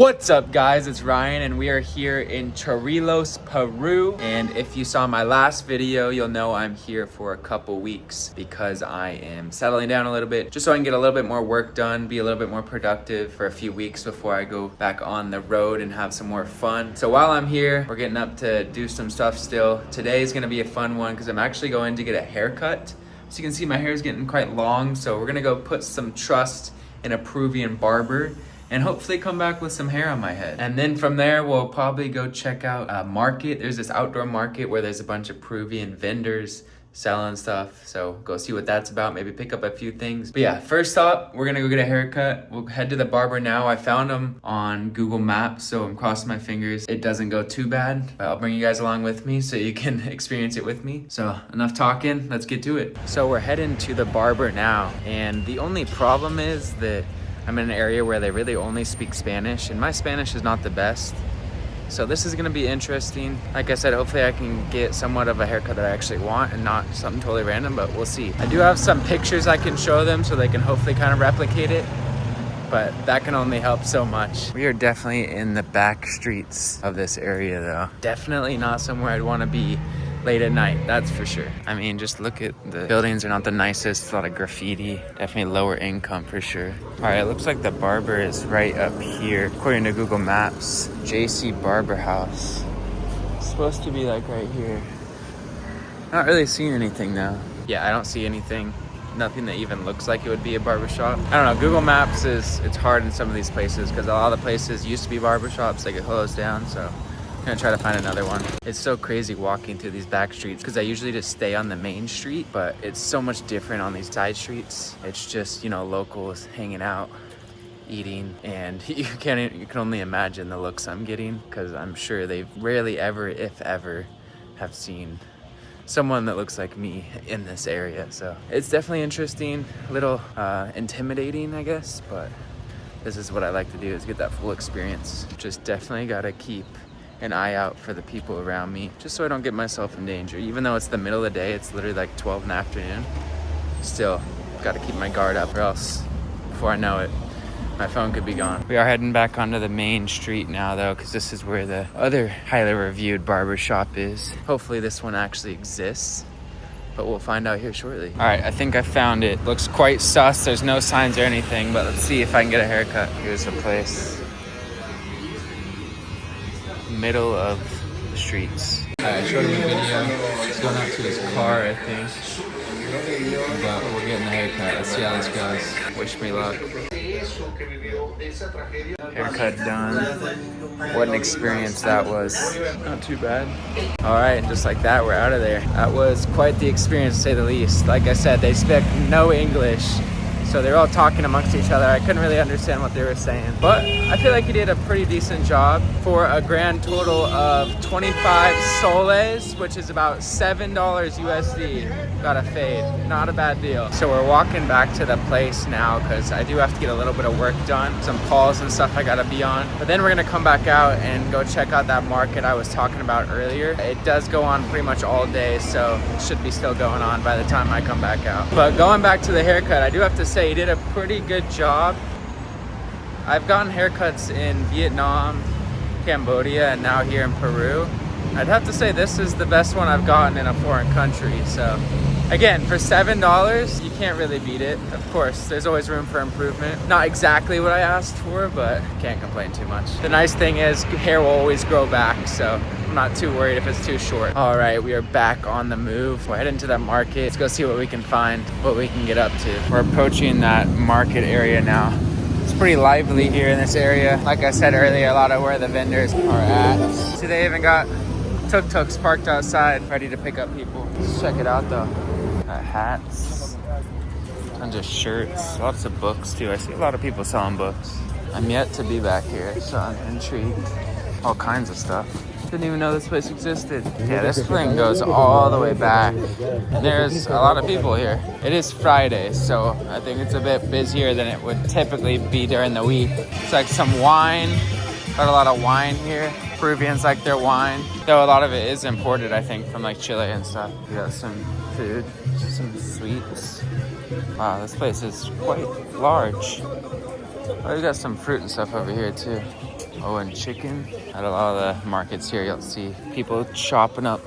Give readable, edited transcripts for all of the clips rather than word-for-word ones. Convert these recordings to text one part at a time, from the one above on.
What's up, guys? It's Ryan and we are here in Chorrillos, Peru. And if you saw my last video, you'll know I'm here for a couple weeks because I am settling down a little bit just so I can get a little bit more work done, be a little bit more productive for a few weeks before I go back on the road and have some more fun. So while I'm here, we're getting up to do some stuff still. Today is gonna be a fun one because I'm actually going to get a haircut. So you can see my hair is getting quite long. So we're gonna go put some trust in a Peruvian barber and hopefully come back with some hair on my head. And then from there, we'll probably go check out a market. There's this outdoor market where there's a bunch of Peruvian vendors selling stuff. So go see what that's about, maybe pick up a few things. But yeah, first up, we're gonna go get a haircut. We'll head to the barber now. I found him on Google Maps, so I'm crossing my fingers it doesn't go too bad. But I'll bring you guys along with me so you can experience it with me. So enough talking, let's get to it. So we're heading to the barber now. And the only problem is that I'm in an area where they really only speak Spanish, and my Spanish is not the best. So this is gonna be interesting. Like I said, hopefully I can get somewhat of a haircut that I actually want and not something totally random, but we'll see. I do have some pictures I can show them so they can hopefully kind of replicate it, but that can only help so much. We are definitely in the back streets of this area though. Definitely not somewhere I'd wanna be late at night, that's for sure. I mean, just look at the buildings are not the nicest, a lot of graffiti, definitely lower income for sure. All right, it looks like the barber is right up here. According to Google Maps, JC Barber House. It's supposed to be like right here. Not really seeing anything though. Yeah, I don't see anything. Nothing that even looks like it would be a barbershop. I don't know, Google Maps it's hard in some of these places because a lot of the places used to be barbershops, they get closed down, so I'm gonna try to find another one. It's so crazy walking through these back streets because I usually just stay on the main street, but it's so much different on these side streets. It's just, you know, locals hanging out, eating, and you can only imagine the looks I'm getting because I'm sure they rarely ever, if ever, have seen someone that looks like me in this area. So it's definitely interesting, a little intimidating, I guess, but this is what I like to do, is get that full experience. Just definitely gotta keep an eye out for the people around me just so I don't get myself in danger. Even though it's the middle of the day, it's literally like 12 in the afternoon, still got to keep my guard up or else before I know it, my phone could be gone. We are heading back onto the main street now though, because this is where the other highly reviewed barber shop is. Hopefully this one actually exists, but we'll find out here shortly. All right, I think I found it. Looks quite sus. There's no signs or anything, but let's see if I can get a haircut. Here's the place. Middle of the streets. I showed him a video. He's going out to his car, I think. But we're getting the haircut. Let's see how this goes. Wish me luck. Haircut done. What an experience that was. Not too bad. All right, and just like that, we're out of there. That was quite the experience, to say the least. Like I said, they speak no English, so they're all talking amongst each other. I couldn't really understand what they were saying, but I feel like he did a pretty decent job for a grand total of 25 soles, which is about $7 USD. Got a fade, not a bad deal. So we're walking back to the place now because I do have to get a little bit of work done, some calls and stuff I gotta be on. But then we're gonna come back out and go check out that market I was talking about earlier. It does go on pretty much all day, so it should be still going on by the time I come back out. But going back to the haircut, I do have to say he did a pretty good job. I've gotten haircuts in Vietnam, Cambodia, and now here in Peru. I'd have to say this is the best one I've gotten in a foreign country. So again, for $7, you can't really beat it. Of course, there's always room for improvement. Not exactly what I asked for, but can't complain too much. The nice thing is hair will always grow back, so I'm not too worried if it's too short. All right, we are back on the move. We're heading to that market. Let's go see what we can find, what we can get up to. We're approaching that market area now. It's pretty lively here in this area. Like I said earlier, a lot of where the vendors are at. See, they even got tuk-tuks parked outside, ready to pick up people. Let's check it out though. Got hats, tons of shirts, lots of books too. I see a lot of people selling books. I'm yet to be back here, so I'm intrigued. All kinds of stuff. Didn't even know this place existed. Yeah, this thing goes all the way back. And there's a lot of people here. It is Friday, so I think it's a bit busier than it would typically be during the week. It's like some wine. Got a lot of wine here. Peruvians like their wine. Though a lot of it is imported, I think, from like Chile and stuff. We got some food, some sweets. Wow, this place is quite large. Oh, we got some fruit and stuff over here too. Oh, and chicken. At a lot of the markets here, you'll see people chopping up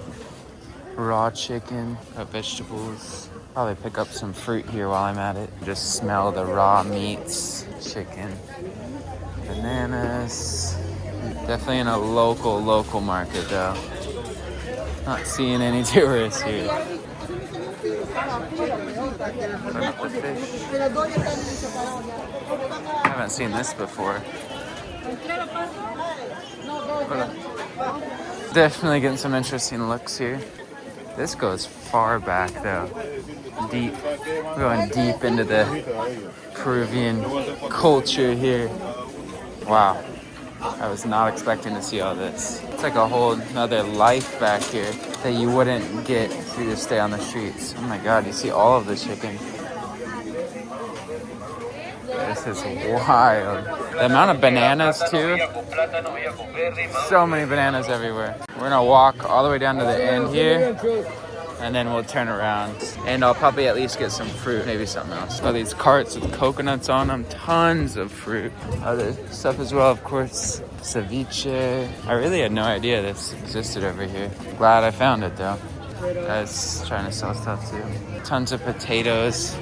raw chicken, vegetables. Probably pick up some fruit here while I'm at it. Just smell the raw meats, chicken, bananas. Definitely in a local market though. Not seeing any tourists here. I haven't seen this before. Definitely getting some interesting looks here. This goes far back though. Deep. We're going deep into the Peruvian culture here. Wow. I was not expecting to see all this. It's like a whole nother life back here that you wouldn't get if you just stay on the streets. Oh my God, you see all of the chicken. This is wild. The amount of bananas too. So many bananas everywhere. We're gonna walk all the way down to the end here, and then we'll turn around. And I'll probably at least get some fruit, maybe something else. Oh, these carts with coconuts on them, tons of fruit. Other stuff as well, of course. Ceviche. I really had no idea this existed over here. Glad I found it though. Guys trying to sell stuff too. Tons of potatoes.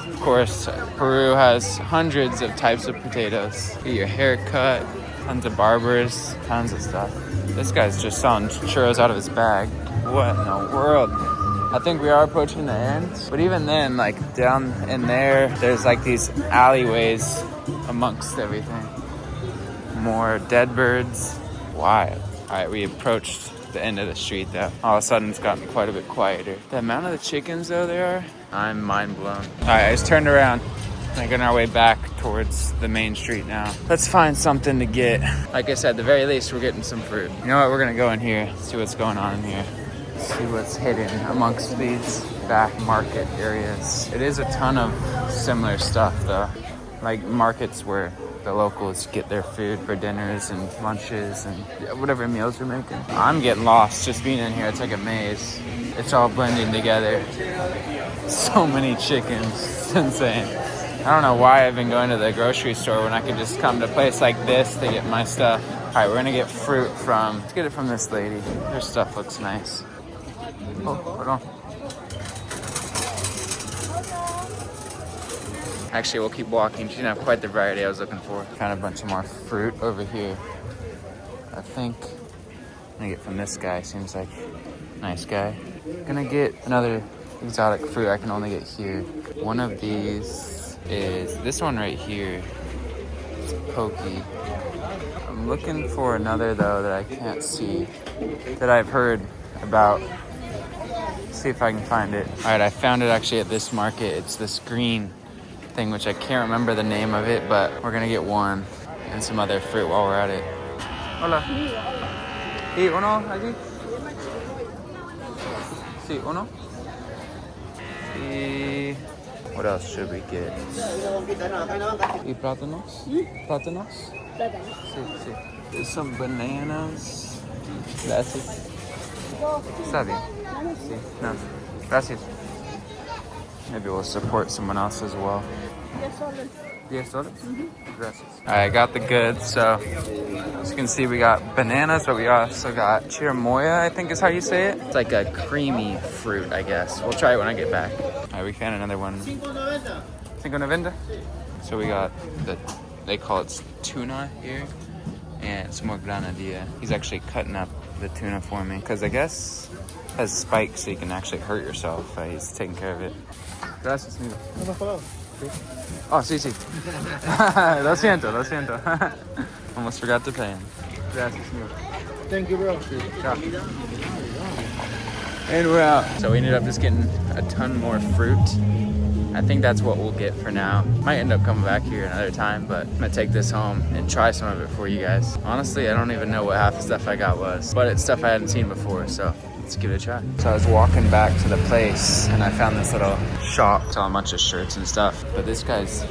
Of course, Peru has hundreds of types of potatoes. Get your hair cut, tons of barbers, tons of stuff. This guy's just selling churros out of his bag. What in the world? I think we are approaching the end. But even then, like down in there, there's like these alleyways amongst everything. More dead birds. Wild. All right, we approached the end of the street though. All of a sudden it's gotten quite a bit quieter. The amount of the chickens though there are, I'm mind blown. All right, I just turned around. Making our way back towards the main street now. Let's find something to get. Like I said, at the very least, we're getting some fruit. You know what? We're gonna go in here, see what's going on in here. See what's hidden amongst these back market areas. It is a ton of similar stuff though. Like markets where the locals get their food for dinners and lunches and whatever meals you're making. I'm getting lost just being in here. It's like a maze. It's all blending together. So many chickens. It's insane. I don't know why I've been going to the grocery store when I could just come to a place like this to get my stuff. All right, we're gonna get fruit from, let's get it from this lady. Her stuff looks nice. Oh, hold on. Actually, we'll keep walking. She didn't have quite the variety I was looking for. Found a bunch of more fruit over here. I think I'm gonna get from this guy. Seems like a nice guy. Gonna get another exotic fruit I can only get here. One of these is this one right here. It's pokey. I'm looking for another though that I can't see, that I've heard about. See if I can find it. All right, I found it actually at this market. It's this green thing, which I can't remember the name of it, but we're gonna get one and some other fruit while we're at it. Hola. ¿Y uno allí? Sí, uno. Y what else should we get? ¿Y plátanos? ¿Plátanos? Sí, sí. There's some bananas. Gracias. Está bien. Sí, no. Gracias. Maybe we'll support someone else as well. $10? Gracias. All right, I got the goods. So as you can see, we got bananas, but we also got chirimoya, I think is how you say it. It's like a creamy fruit, I guess. We'll try it when I get back. All right, we found another one. $5.90. So we got they call it tuna here, and some more granadilla. He's actually cutting up the tuna for me because I guess it has spikes so you can actually hurt yourself. He's taking care of it. Gracias, amigo. Oh, sí, sí. Lo siento. Almost forgot to pay him. Gracias, amigo. Thank you, bro. Sí, ciao. And we're out. So we ended up just getting a ton more fruit. I think that's what we'll get for now. Might end up coming back here another time, but I'm gonna take this home and try some of it for you guys. Honestly, I don't even know what half the stuff I got was, but it's stuff I hadn't seen before, so let's give it a try. So I was walking back to the place and I found this little shop selling a bunch of shirts and stuff. But this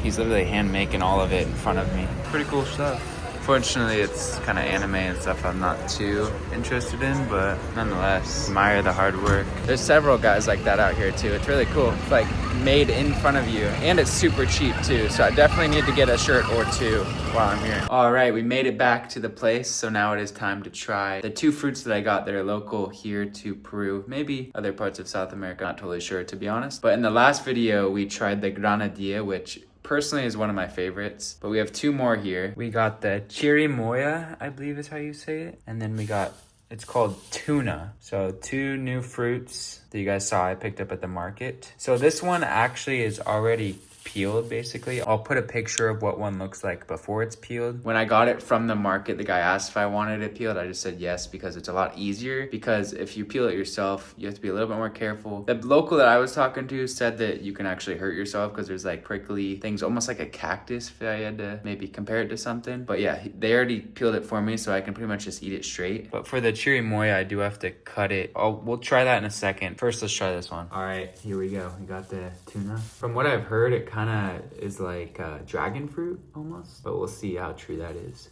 he's literally hand making all of it in front of me. Pretty cool stuff. Fortunately, it's kind of anime and stuff I'm not too interested in, but nonetheless, admire the hard work. There's several guys like that out here too. It's really cool. It's like made in front of you, and it's super cheap too. So I definitely need to get a shirt or two while I'm here. All right, we made it back to the place. So now it is time to try the 2 fruits that I got that are local here to Peru. Maybe other parts of South America, not totally sure to be honest. But in the last video, we tried the granadilla, which personally is one of my favorites, but we have 2 more here. We got the chirimoya, I believe is how you say it. And then we got, it's called tuna. So 2 new fruits that you guys saw I picked up at the market. So this one actually is already peeled basically. I'll put a picture of what one looks like before it's peeled. When I got it from the market, the guy asked if I wanted it peeled. I just said yes, because it's a lot easier, because if you peel it yourself, you have to be a little bit more careful. The local that I was talking to said that you can actually hurt yourself because there's like prickly things, almost like a cactus, if I had to maybe compare it to something. But yeah, they already peeled it for me, so I can pretty much just eat it straight. But for the chirimoya, I do have to cut it. We'll try that in a second. First, let's try this one. All right, here we go. We got the tuna. From what I've heard, it kind of is like dragon fruit almost, but we'll see how true that is.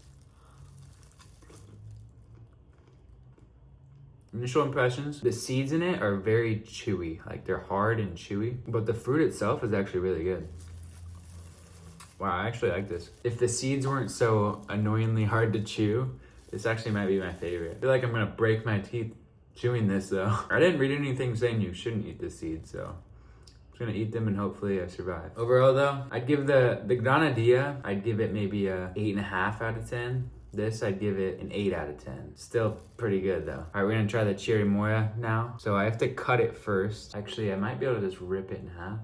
Initial impressions, the seeds in it are very chewy, like they're hard and chewy, but the fruit itself is actually really good. Wow, I actually like this. If the seeds weren't so annoyingly hard to chew, this actually might be my favorite. I feel like I'm gonna break my teeth chewing this though. I didn't read anything saying you shouldn't eat the seeds, so I'm gonna eat them and hopefully I survive. Overall though, I'd give the granadilla, I'd give it maybe a 8.5 out of 10. This, I'd give it an 8 out of 10. Still pretty good though. All right, we're gonna try the chirimoya now. So I have to cut it first. Actually, I might be able to just rip it in half.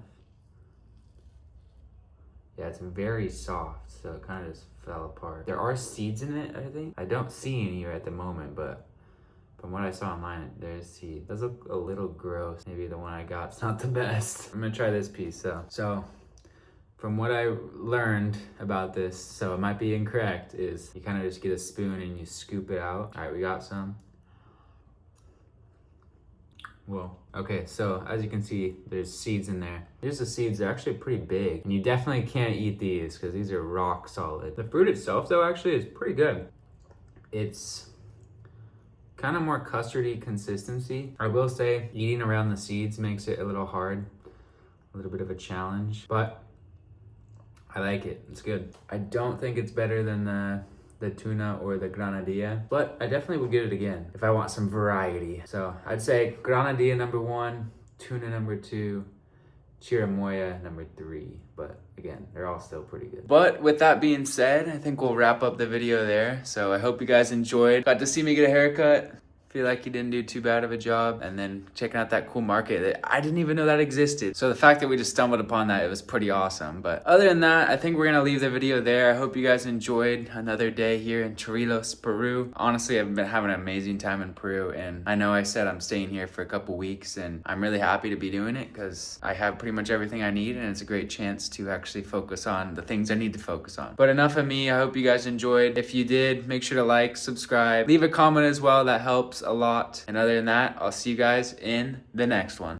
Yeah, it's very soft, so it kind of just fell apart. There are seeds in it, I think. I don't see any here at the moment, but from what I saw online, there's seeds. It does look a little gross. Maybe the one I got's not the best. I'm gonna try this piece though. So, from what I learned about this, so it might be incorrect, is you kind of just get a spoon and you scoop it out. All right, we got some. Whoa. Okay, so as you can see, there's seeds in there. Here's the seeds, they're actually pretty big. And you definitely can't eat these because these are rock solid. The fruit itself though actually is pretty good. It's kind of more custardy consistency. I will say eating around the seeds makes it a little hard, a little bit of a challenge, but I like it, it's good. I don't think it's better than the tuna or the granadilla, but I definitely would get it again if I want some variety. So I'd say granadilla number 1, tuna number 2, chirimoya number 3, but again, they're all still pretty good. But with that being said, I think we'll wrap up the video there. So I hope you guys enjoyed. Got to see me get a haircut. Feel like you didn't do too bad of a job, and then checking out that cool market that I didn't even know that existed. So the fact that we just stumbled upon that, it was pretty awesome. But other than that, I think we're gonna leave the video there. I hope you guys enjoyed another day here in Chorrillos, Peru. Honestly, I've been having an amazing time in Peru, and I know I said I'm staying here for a couple weeks, and I'm really happy to be doing it because I have pretty much everything I need, and it's a great chance to actually focus on the things I need to focus on. But enough of me. I hope you guys enjoyed. If you did, make sure to like, subscribe, leave a comment as well. That helps a lot. And other than that, I'll see you guys in the next one.